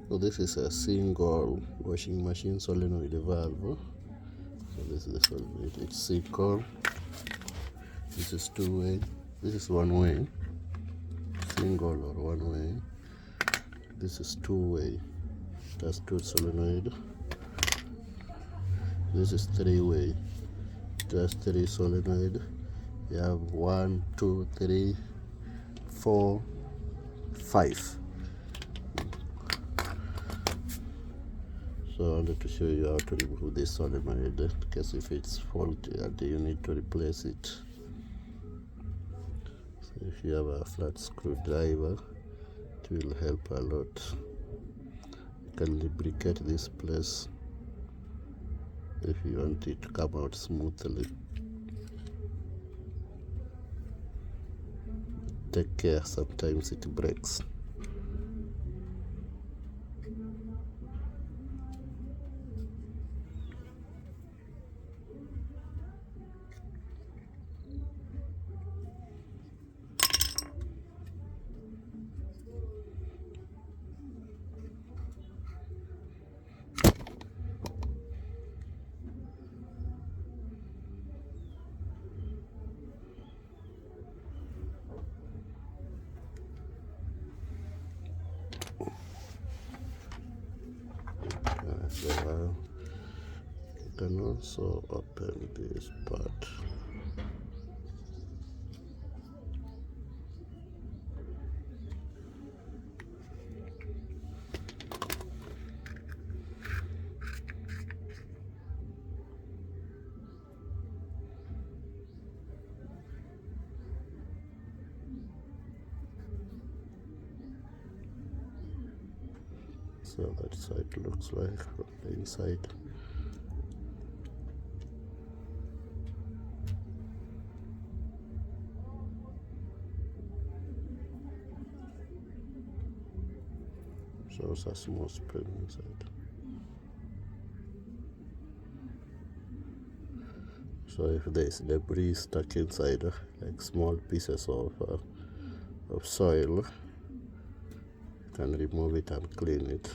So this is a single washing machine solenoid valve. So this is the solenoid. It's single. This is two-way. This is one-way. Single or one-way. This is two-way. That's two solenoid. This is three-way. That's three solenoid. You have 1, 2, 3, 4, 5. So I wanted to show you how to remove this solenoid in case if it's faulty and you need to replace it. So if you have a flat screwdriver, it will help a lot. You can lubricate this place if you want it to come out smoothly. Take care, sometimes it breaks. So you can also open this part. So that's how it looks like from the inside. Shows a small spring inside. So if there's debris stuck inside, like small pieces of soil, you can remove it and clean it.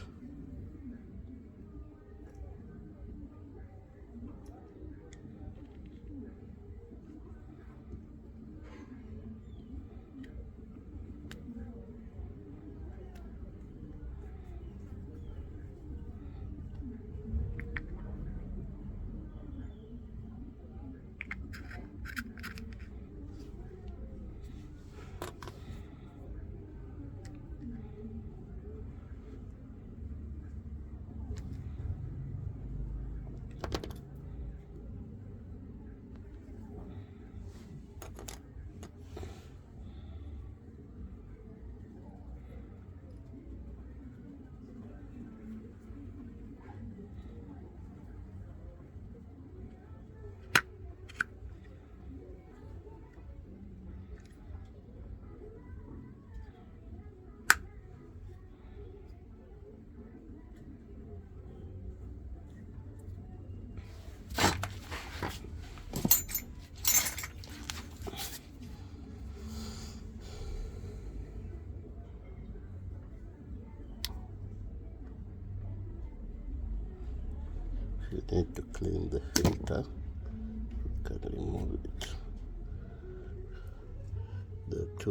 If you need to clean the filter, you can remove it. The two